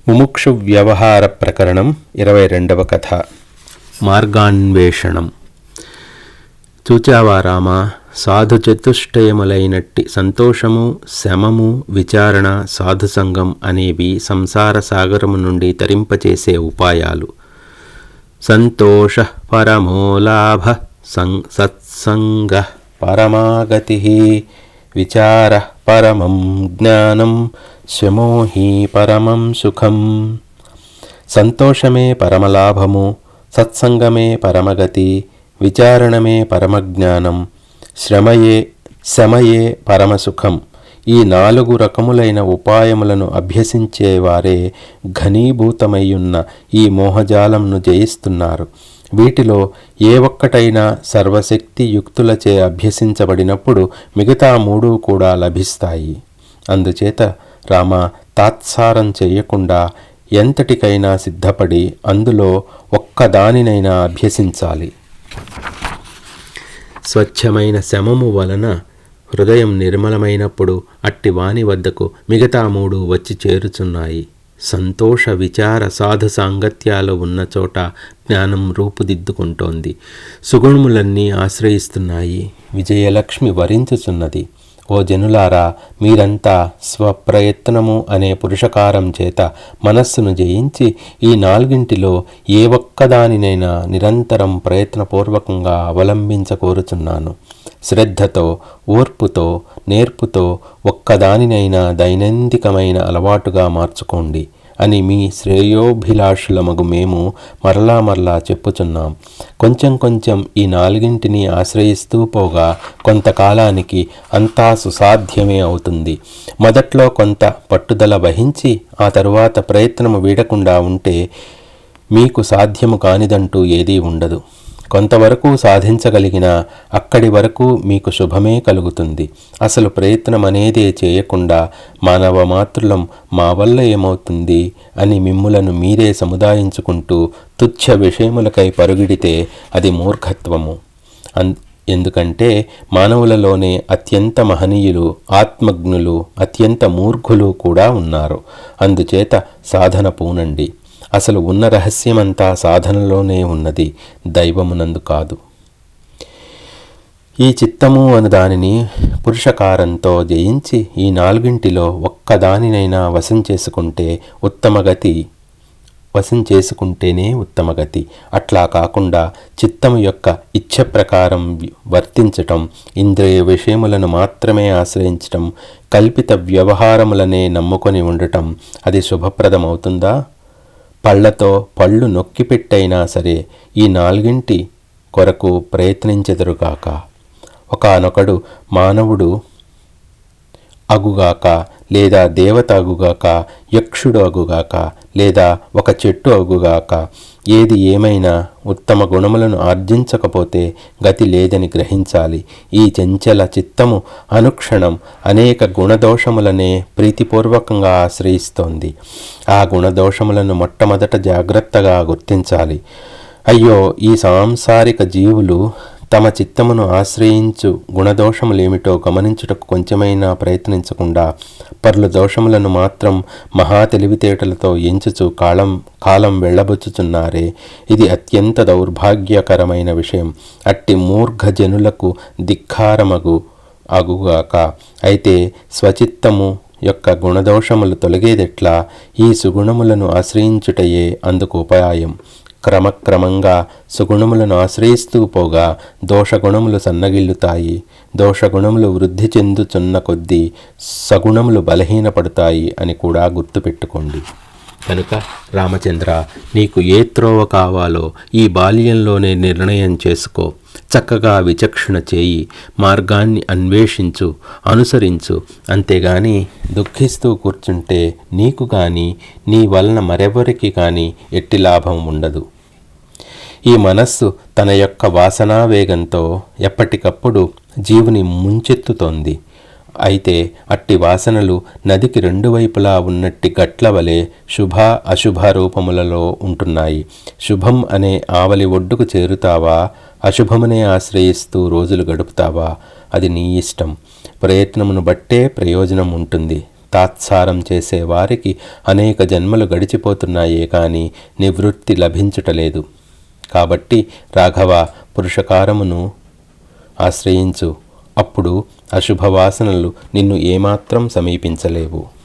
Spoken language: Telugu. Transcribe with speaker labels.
Speaker 1: ముముక్షు వ్యవహార ప్రకరణం 22వ కథ. మార్గాన్వేషణం. చూచావా రామా, సాధు చతుష్టయములైనట్టి సంతోషము, శమము, విచారణ, సాధుసంగం అనేవి సంసార సాగరము నుండి తరింపచేసే ఉపాయాలు. సంతోష పరమో లాభ, సత్సంగ పరమాగతి, విచార పరమం జ్ఞానం, శమో హి పరమం సుఖం. సంతోషమే పరమలాభము, సత్సంగమే పరమగతి, విచారణమే పరమజ్ఞానం, శమయే పరమసుఖం. ఈ 4 రకములైన ఉపాయములను అభ్యసించేవారే ఘనీభూతమయ్యున్న ఈ మోహజాలంను జయిస్తున్నారు. వీటిలో ఏ ఒక్కటైనా సర్వశక్తి యుక్తులచే అభ్యసించబడినప్పుడు మిగతా 3 కూడా లభిస్తాయి. అందుచేత రామ, తాత్సారం చేయకుండా ఎంతటికైనా సిద్ధపడి అందులో ఒక్కదానినైనా అభ్యసించాలి. స్వచ్ఛమైన శమము వలన హృదయం నిర్మలమైనప్పుడు అట్టి వాని వద్దకు మిగతా 3 వచ్చి చేరుచున్నాయి. సంతోష, విచార, సాధు సాంగత్యాలు ఉన్న చోట జ్ఞానం రూపుదిద్దుకుంటోంది. సుగుణములన్నీ ఆశ్రయిస్తున్నాయి. విజయలక్ష్మి వరించుచున్నది. ఓ జనులారా, మీరంతా స్వప్రయత్నము అనే పురుషకారం చేత మనస్సును జయించి ఈ 4 ఏ ఒక్కదానినైనా నిరంతరం ప్రయత్నపూర్వకంగా అవలంబించకోరుచున్నాను. శ్రద్ధతో, ఓర్పుతో, నేర్పుతో ఒక్కదానినైనా దైనందికమైన అలవాటుగా మార్చుకోండి అని మీ శ్రేయోభిలాషులమగు మేము మరలా చెప్పుచున్నాం. కొంచెం ఈ 4 ఆశ్రయిస్తూ పోగా కొంతకాలానికి అంతా సుసాధ్యమే అవుతుంది. మొదట్లో కొంత పట్టుదల వహించి ఆ తరువాత ప్రయత్నము వీడకుండా ఉంటే మీకు సాధ్యము కానిదంటూ ఏదీ ఉండదు. కొంతవరకు సాధించగలిగిన అక్కడి వరకు మీకు శుభమే కలుగుతుంది. అసలు ప్రయత్నం అనేదే చేయకుండా మానవ మాతృలం మా వల్ల ఏమవుతుంది అని మిమ్ములను మీరే సముదాయించుకుంటూ తుచ్చ విషయములకై పరుగిడితే అది మూర్ఖత్వము. ఎందుకంటే మానవులలోనే అత్యంత మహనీయులు, ఆత్మజ్ఞులు, అత్యంత మూర్ఖులు కూడా ఉన్నారు. అందుచేత సాధన పూనండి. అసలు ఉన్న రహస్యమంతా సాధనలోనే ఉన్నది, దైవమునందు కాదు. ఈ చిత్తము అను దానిని పురుషకారంతో జయించి ఈ 4 ఒక్కదానినైనా వశం చేసుకుంటేనే ఉత్తమగతి. అట్లా కాకుండా చిత్తము యొక్క ఇచ్ఛ ప్రకారం వర్తించటం, ఇంద్రియ విషయములను మాత్రమే ఆశ్రయించటం, కల్పిత వ్యవహారములనే నమ్ముకొని ఉండటం, అది శుభప్రదమవుతుందా? పళ్లతో పళ్ళు నొక్కిపెట్టైనా సరే ఈ 4 కొరకు ప్రయత్నించెదరుగాక. ఒకానొకడు మానవుడు అగుగాక, లేదా దేవత అగుగాక, యక్షుడు అగుగాక, లేదా ఒక చెట్టు అగుగాక, ఏది ఏమైనా ఉత్తమ గుణములను ఆర్జించకపోతే గతి లేదని గ్రహించాలి. ఈ చంచల చిత్తము అనుక్షణం అనేక గుణదోషములనే ప్రీతిపూర్వకంగా ఆశ్రయిస్తోంది. ఆ గుణదోషములను మొట్టమొదట జాగ్రత్తగా గుర్తించాలి. అయ్యో, ఈ సాంసారిక జీవులు తమ చిత్తమును ఆశ్రయించు గుణదోషములేమిటో గమనించుటకు కొంచెమైనా ప్రయత్నించకుండా పర్లు దోషములను మాత్రం మహా తెలివితేటలతో ఎంచుచు కాలం వెళ్ళబుచ్చుచున్నారే, ఇది అత్యంత దౌర్భాగ్యకరమైన విషయం. అట్టి మూర్ఘ జనులకు అగుగాక. అయితే స్వచిత్తము యొక్క గుణదోషములు తొలగేదెట్లా? ఈ సుగుణములను ఆశ్రయించుటయే అందుకు ఉపాయం. క్రమక్రమంగా సుగుణములను ఆశ్రయిస్తూ పోగా దోషగుణములు సన్నగిల్లుతాయి. దోషగుణములు వృద్ధి చెందుచున్న కొద్దీ సగుణములు బలహీనపడతాయి అని కూడా గుర్తుపెట్టుకోండి. కనుక రామచంద్ర, నీకు ఏ త్రోవ కావాలో ఈ బాల్యంలోనే నిర్ణయం చేసుకో. చక్కగా విచక్షణ చేయి, మార్గాన్ని అన్వేషించు, అనుసరించు. అంతేగాని దుఃఖిస్తూ కూర్చుంటే నీకు కానీ నీ వలన మరెవరికి కానీ ఎట్టి లాభం ఉండదు. ఈ మనస్సు తన యొక్క వాసనావేగంతో ఎప్పటికప్పుడు జీవుని ముంచెత్తుతోంది. అయితే అట్టి వాసనలు నదికి 2 వైపులా ఉన్నట్టి గట్ల వలె శుభ అశుభ రూపములలో ఉంటున్నాయి. శుభం అనే ఆవలి ఒడ్డుకు చేరుతావా, అశుభమునే ఆశ్రయిస్తూ రోజులు గడుపుతావా, అది నీ ఇష్టం. ప్రయత్నమును బట్టే ప్రయోజనం ఉంటుంది. తాత్సారం చేసే వారికి అనేక జన్మలు గడిచిపోతున్నాయే కానీ నివృత్తి లభించుటలేదు. కాబట్టి రాఘవ, పురుషకారమును ఆశ్రయించు. అప్పుడు అశుభవాసనలు నిన్ను ఏమాత్రం సమీపించలేవు.